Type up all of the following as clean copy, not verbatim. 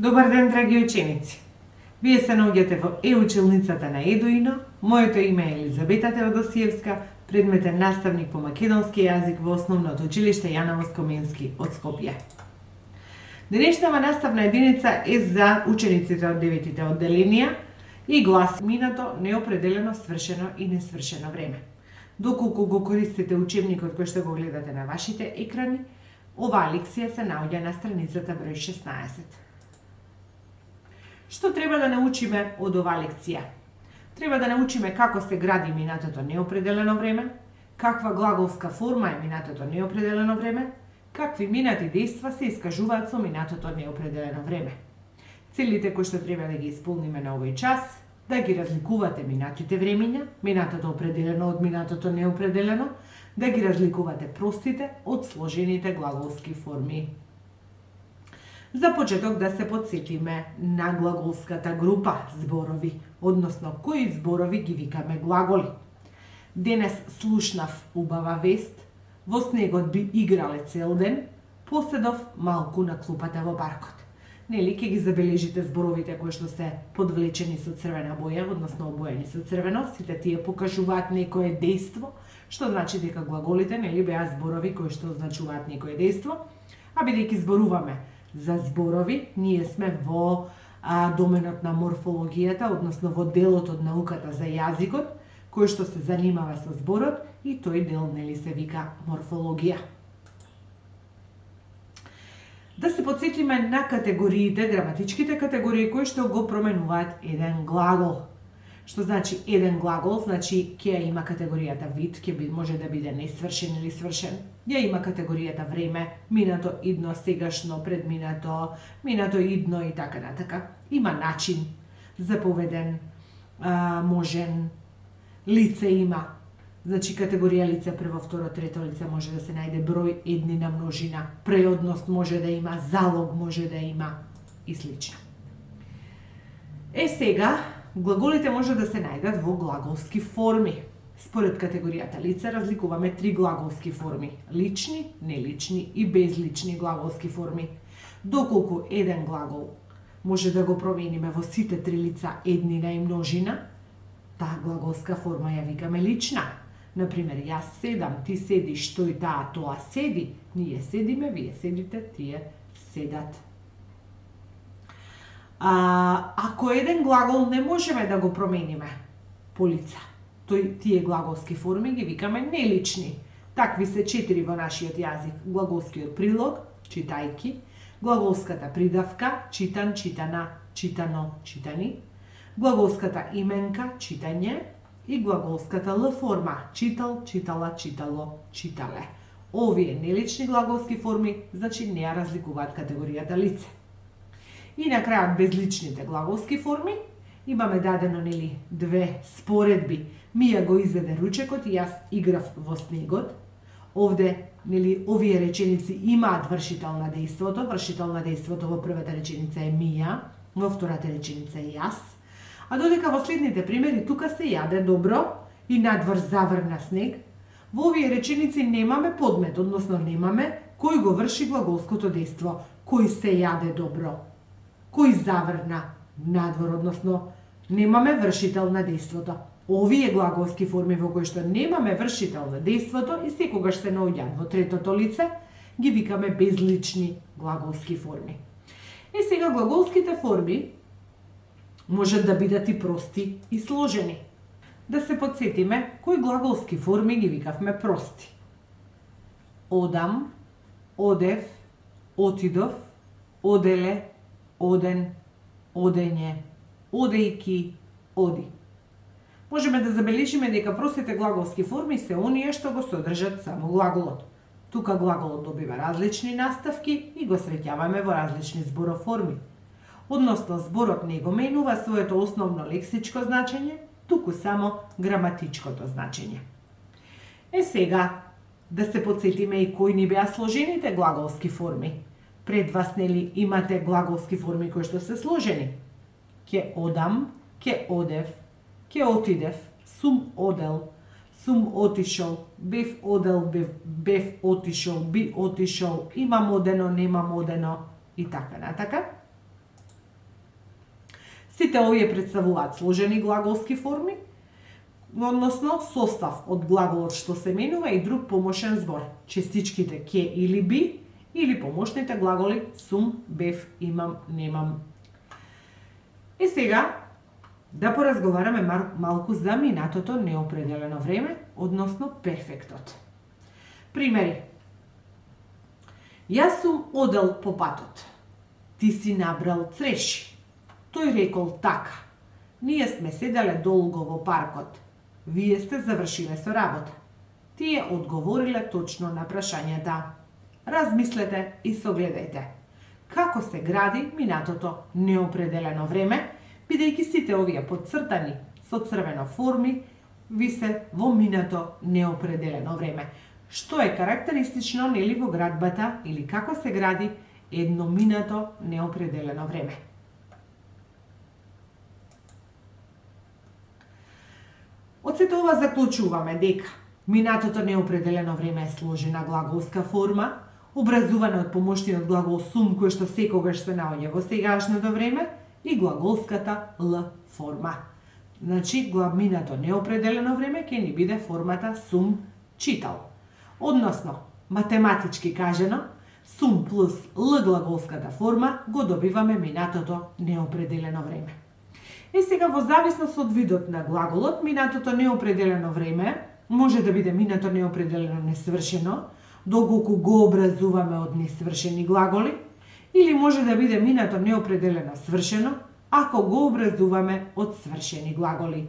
Добар ден, драги ученици! Вие се наоѓате во училницата на Едуино. Моето име е Елизабета Теодосиевска, предметен наставник по македонски јазик во Основното училиште Јана Воскоменски од Скопје. Денешната наставна единица е за учениците од 9-тите одделенија и гласи минато, неопределено, свршено и несвршено време. Доколку го користите учебникот кој што го гледате на вашите екрани, оваа лекција се наоѓа на страницата број 16. Што треба да научиме од оваа лекција? Треба да научиме како се гради минатото неопределено време, каква глаголска форма е минатото неопределено време, какви минати дејства се искажуваат со минатото неопределено време. Целите кои што треба да ги исполниме на овој час, да ги разликувате минатите времиња, минатото определено од минатото неопределено, да ги разликувате простите од сложените глаголски форми. За почеток да се подсетиме на глаголската група зборови, односно кои зборови ги викаме глаголи. Денес слушнав убава вест, во снегот би играле цел ден, поседов малку на клупата во паркот. Нели ќе ги забележите зборовите кои што се подвлечени со црвена боја, односно обоени со црвено, сите тие покажуваат некое дејство, што значи дека глаголите нели беа зборови кои што означуваат некое дејство, а бидејќи зборуваме за зборови, ние сме во доменот на морфологијата, односно во делот од науката за јазикот, кој што се занимава со зборот и тој дел нели се вика морфологија. Да се подсетиме на категориите, граматичките категории кои што го променуваат еден глагол. Што значи еден глагол, значи ќе има категоријата вид, може да биде несвршен или свршен. Ја има категоријата време, минато, идно, сегашно, предминато, минато, идно и така натака. Има начин, заповеден, можен, лице има. Значи категорија лице, прво, второ, трето лице може да се најде број, еднина, множина, преодност може да има, залог може да има и слично. Сега, глаголите може да се најдат во глаголски форми. Според категоријата лице разликуваме три глаголски форми: лични, нелични и безлични глаголски форми. Доколку еден глагол може да го промениме во сите три лица, еднина и множина, таа глаголска форма ја викаме лична. Например, јас седам, ти седиш, тој, таа, тоа седи, ние седиме, вие седите, тие седат. Ако еден глагол не можеме да го промениме по лица, тие глаголски форми ги викаме нелични. Такви се 4 во нашиот јазик: глаголскиот прилог, читајки, глаголската придавка, читан, читана, читано, читани, глаголската именка, читање, и глаголската Л форма, читал, читала, читало, читале. Овие нелични глаголски форми, значи не ја разликуваат категоријата лице. И на крајот безличните глаголски форми, имаме дадено нели две споредби. Мија го изведе ручекот и јас играв во снегот. Овде нели овие реченици имаат вршител на дејството. Вршител на дејството во првата реченица е Мија, во втората реченица е јас. А додека во следните примери тука се јаде добро и надвор заврна снег, во овие реченици немаме подмет, односно немаме кој го врши глаголското дејство. Кој се јаде добро, кој заврна надвор, односно немаме вршител на дејството. Овие глаголски форми во кои што немаме вршител на дејството и секогаш се наоѓаат во третото лице, ги викаме безлични глаголски форми. Сега глаголските форми можат да бидат и прости и сложени. Да се подсетиме кои глаголски форми ги викавме прости. Одам, одев, отидов, оделе, оден, одење, одејки, оди. Можеме да забележиме дека простите глаголски форми се оние што го содржат само глаголот. Тука глаголот добива различни наставки и го среќаваме во различни збороформи. Односно, зборот не го менува своето основно лексичко значење, туку само граматичкото значење. Сега, да се подсетиме и кои ни беа сложените глаголски форми. Пред вас нели имате глаголски форми кои што се сложени. Ке одам, ке одев, ке отидев, сум одел, сум отишол, бев одел, бев отишол, би отишол, имам одено, немам одено и така натака. Сите овие представуваат сложени глаголски форми, односно состав од глаголот што се менува и друг помошен збор. Частичките ке или би, или помошните глаголи сум, бев, имам, немам. И сега да поразговараме малку за минатото неопределено време, односно перфектот. Примери. Јас сум одел по патот. Ти си набрал цреши. Тој рекол така. Ние сме седеле долго во паркот. Вие сте завршиле со работа. Тие одговориле точно на прашањата. Размислете и согледајте. Како се гради минатото неопределено време, бидејќи сите овие подцртани со црвено форми висе во минато неопределено време, што е карактеристично нели во градбата или како се гради едно минато неопределено време. Од сето ова заклучуваме дека минатото неопределено време е сложена глаголска форма, образувана од помошниот глагол сум, кој што секогаш се наоѓа во сегашното време, и глаголската Л форма. Значи, минато неопределено време ќе ни биде формата сум читал. Односно, математички кажено, сум плюс Л глаголската форма го добиваме минатото неопределено време. И сега, во зависност од видот на глаголот, минатото неопределено време може да биде минато неопределено несвршено, доколку го образуваме од несвршени глаголи, или може да биде минато неопределено свршено, ако го образуваме од свршени глаголи.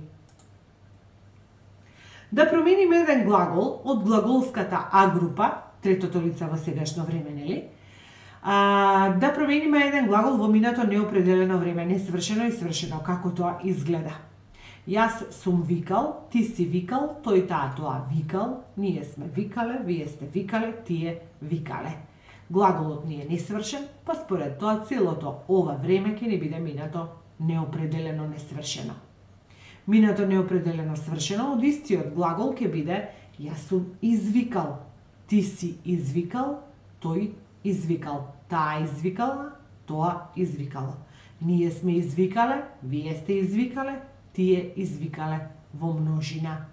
Да промениме еден глагол од глаголската А група, третото лице во сегашно време, нели? Да промениме еден глагол во минато неопределено време, несвршено и свршено, како тоа изгледа. Јас сум викал, ти си викал, тој таа тоа викал, ние сме викале, вие сте викале, тие викале. Глаголот ни е несвршен, па според тоа целото ова време ќе ни биде минато неопределено несвршено. Минато неопределено свршено од истиот глагол ќе биде јас сум извикал, ти си извикал, тој извикал, таа извикала, тоа извикало. Ние сме извикале, вие сте извикале, тие извикале во множина.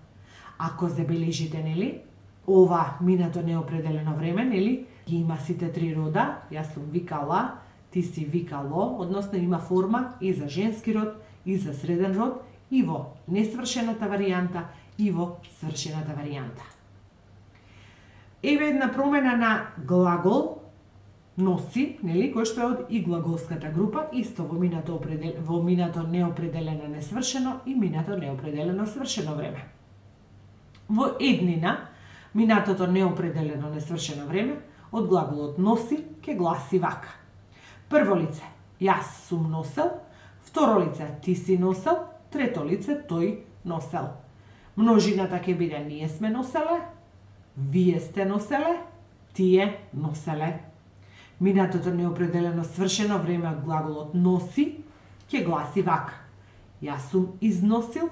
Ако забележите, нели, ова минато неопределено време, нели, ги има сите три рода, јас сум викала, ти си викало, односно има форма и за женски род, и за среден род, и во несвршената варијанта, и во свршената варијанта. Еве една промена на глагол носи, нели, кој што е од и глаголската група, исто во минато неопределено несвршено и минато неопределено свршено време. Во еднина, минатото неопределено несвршено време од глаголот носи ќе гласи вака. Прво лице, јас сум носел, второ лице, ти си носел, трето лице, тој носел. Множината ќе биде ние сме носеле, вие сте носеле, тие носеле. Минатото неопределено свршено време од глаголот носи ќе гласи вака. Јас сум износил,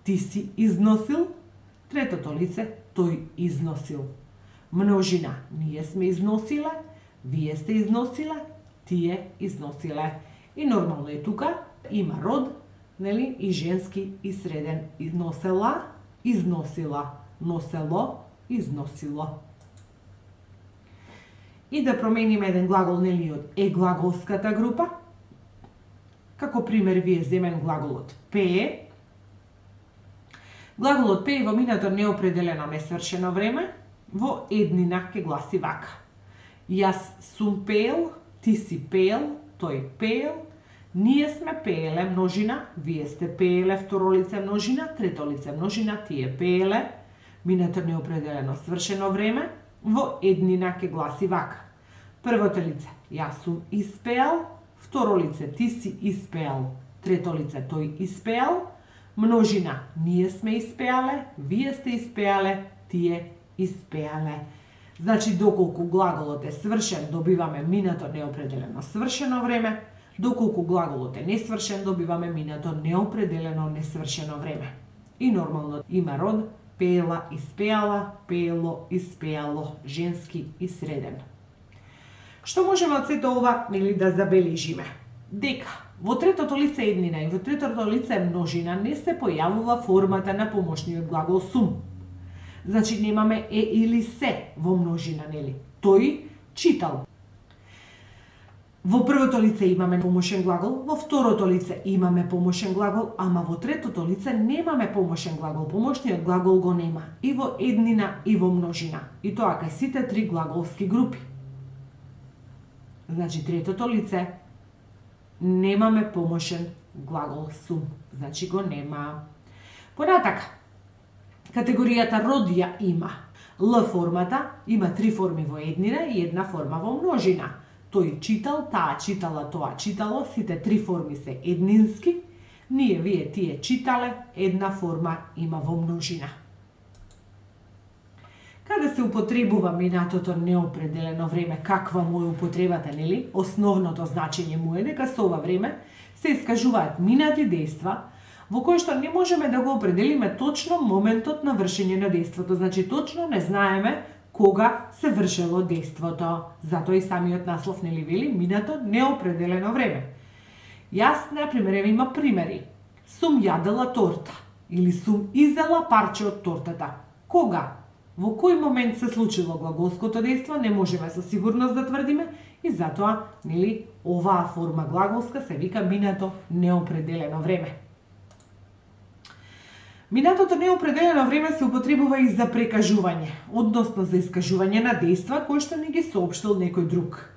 ти си износил, третото лице, тој износил. Множина, ние сме износиле, вие сте износиле, тие износиле. И нормално е тука, има род, нели, и женски и среден. Носела, износила, носело, износило. И да промениме еден глагол, нели, од е глаголската група. Како пример вие земен глаголот пее. Глаголот пее во минато неопределено несвршено време, во еднина ќе гласи вака. Јас сум пеел, ти си пеел, тој пеел, ние сме пееле множина, вие сте пееле второ лице множина, трето лице множина, тие пееле, минато неопределено свршено време, во еднина ќе гласи вака. Првото лице, јас сум испеал, второ лице, ти си испеал, трето лице, тој испеал, множина, ние сме испеале, вие сте испеале, тие испеале. Значи, доколку глаголот е свршен, добиваме минато неопределено свршено време, доколку глаголот е несвршен, добиваме минато неопределено несвршено време. И нормално има род пеела, испеала, пеело, испеало, женски и среден. Што можеме од сето ова, нели, да забележиме? дека во третото лице еднина и во третото лице множина не се појавува формата на помошниот глагол сум. Значи немаме е или се во множина, нели? Тој читал. Во првото лице имаме помошен глагол, во второто лице имаме помошен глагол, ама во третото лице немаме помошен глагол. Помошниот глагол го нема и во еднина и во множина. И тоа кај сите три глаголски групи. Значи третото лице немаме помошен глагол сум. Значи го нема. Понатака, категоријата родија има Л формата, има три форми во еднина и една форма во множина. Тој читал, таа читала, тоа читало, сите три форми се еднински, ние, вие, тие читале, една форма има во множина. Каде се употребува минатото неопределено време, каква му е употребата, нели? Основното значење му е дека со ова време се искажуваат минати дејства во кои што не можеме да го определиме точно моментот на вршење на дејството. Значи точно не знаеме кога се вршело дејството. Затоа и самиот наслов нели вели минато неопределено време. Јас, например, има примери. Сум јадела торта или сум изела парче од тортата. Кога? Во кој момент се случило глаголското дејство, не можеме со сигурност да тврдиме и затоа, нели, оваа форма глаголска се вика минато неопределено време. Минатото неопределено време се употребува и за прекажување, односно за искажување на дејства кои што не ги соопштил некој друг.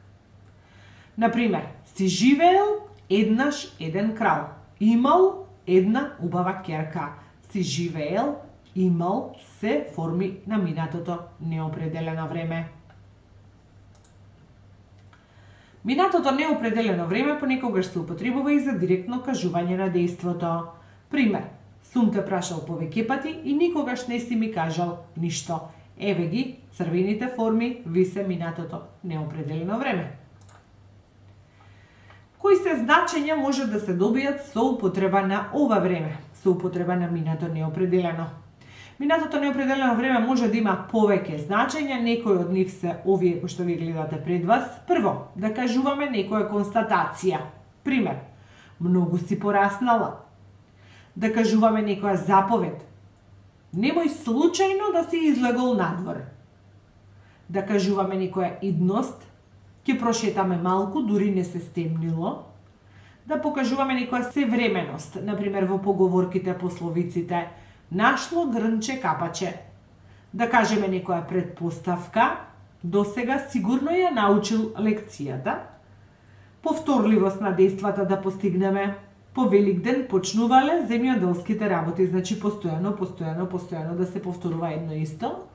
Например, си живеел еднаш еден крал, имал една убава ќерка. Си живеел, имал се форми на минатото неопределено време. Минатото неопределено време понекогаш се употребува и за директно кажување на дејството. Пример, сум те прашал повеќе пати и никогаш не си ми кажал ништо. Еве ги црвените форми, ви се минатото неопределено време. Кои се значења може да се добијат со употреба на ова време, со употреба на минато неопределено? Минатото неопределено време може да има повеќе значења, некои од нив се овие кои што ви гледате пред вас. Прво, да кажуваме некоја констатација. Пример, многу си пораснала. Да кажуваме некоја заповед. Немој случајно да си излегол надвор. Да кажуваме некоја идност. Ќе прошетаме малку, дури не се стемнило. Да покажуваме некоја sevременост, например во поговорките, пословиците. Нашло грнче капаче. Да кажеме некоја предпоставка, досега сигурно ја научил лекцијата. Повторливост на дејствата да постигнеме. По Великден почнувале земјоделските работи, значи постојано да се повторува едно исто.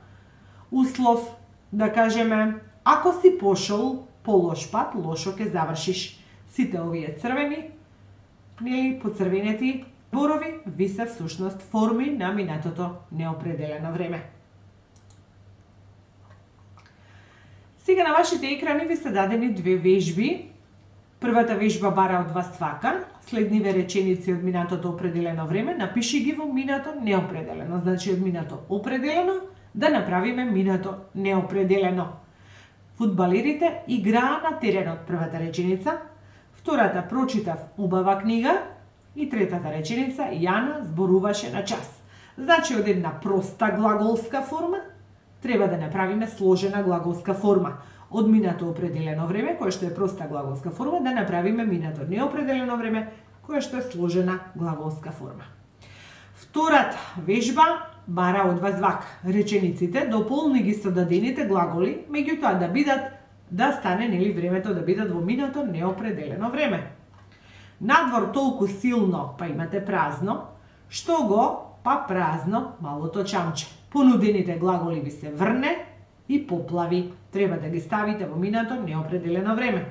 Услов, да кажеме, ако си пошол по лош пат, лошо ќе завршиш. Сите овие црвени, нели, поцрвенети зборови, ви се всушност форми на минатото неопределено време. Сега на вашите екрани ви се дадени две вежби. Првата вежба бара од вас вака, следниве реченици од минатото определено време, напиши ги во минато неопределено. Значи од минато определено да направиме минато неопределено. Фудбалерите играа на теренот, првата реченица. Втората, прочитав убава книга. И третата реченица, Јана зборуваше на час. Значи од една проста глаголска форма треба да направиме сложена глаголска форма. Од минато определено време, која што е проста глаголска форма, да направиме минато неопределено време, која што е сложена глаголска форма. Втората вежба бара од вас вака. Речениците дополни ги со дадените глаголи, меѓутоа да стане нели времето да бидат во минато неопределено време. Надвор толку силно, па имате празно, што го, па празно, малото чамче. Понудените глаголи ви се врне и поплави. Треба да ги ставите во минато неопределено време.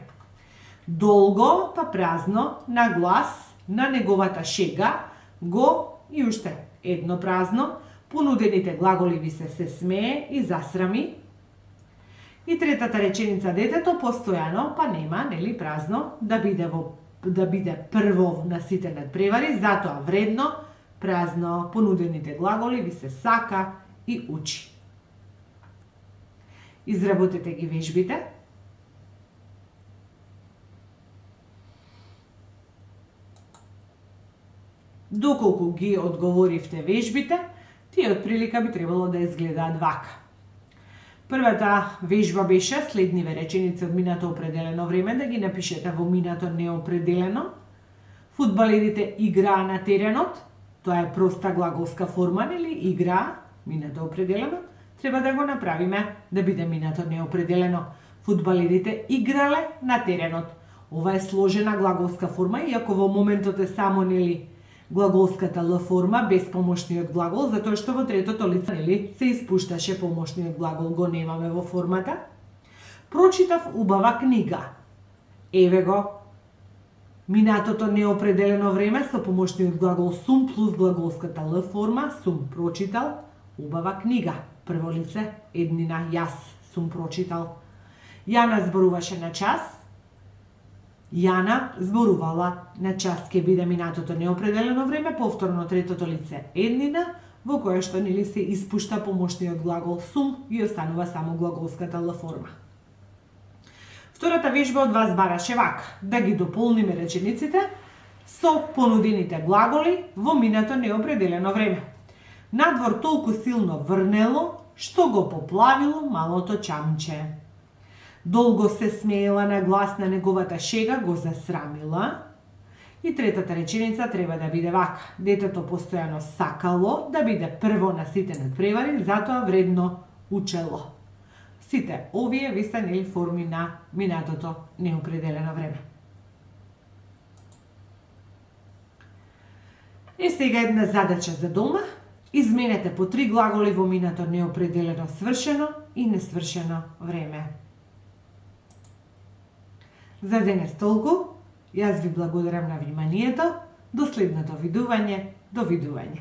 Долго, па празно, на глас, на неговата шега, го и уште едно празно. Понудените глаголи ви се смее и засрами. И третата реченица, детето постојано, па нема, нели празно, да биде прво на сите надпревари, затоа вредно, празно, понудените глаголи ви се сака и учи. Изработете ги вежбите. Доколку ги одговоривте вежбите, тие од прилика би требало да изгледаат вака. Првата вежба беше следниве реченици од минато определено време да ги напишете во минато неопределено. Фудбалерите играа на теренот, тоа е проста глаголска форма, нели? Играа, минато определено. Треба да го направиме да биде минато неопределено. Фудбалерите играле на теренот. Ова е сложена глаголска форма, иако во моментот е само, нели, глаголската Л форма без помошниот глагол, затоа што во третото лице, нели, се испушташе помошниот глагол, го немаме во формата. Прочитав убава книга. Еве го минатото неопределено време со помошниот глагол сум плюс глаголската Л форма, сум прочитал убава книга. Прво лице, еднина, јас сум прочитал. Јана зборуваше на час. Јана зборувала на час, ке биде минатото неопределено време, повторно третото лице еднина, во кое што нели се испушта помошниот глагол сум и останува само глаголската Л форма. Втората вежба од вас бараше вака, да ги дополниме речениците со понудените глаголи во минато неопределено време. Надвор толку силно врнело, што го поплавило малото чамче. Долго се смеела на глас на неговата шега, го засрамила. И третата реченица треба да биде вака. Детето постојано сакало да биде прво на сите надпревари, затоа вредно учело. Сите овие ви се нели форми на минатото неопределено време. И сега една задача за дома. Изменете по 3 глаголи во минато неопределено свршено и несвршено време. За денес толку. Јас ви благодарам на вниманието. До следното видување. Довидување.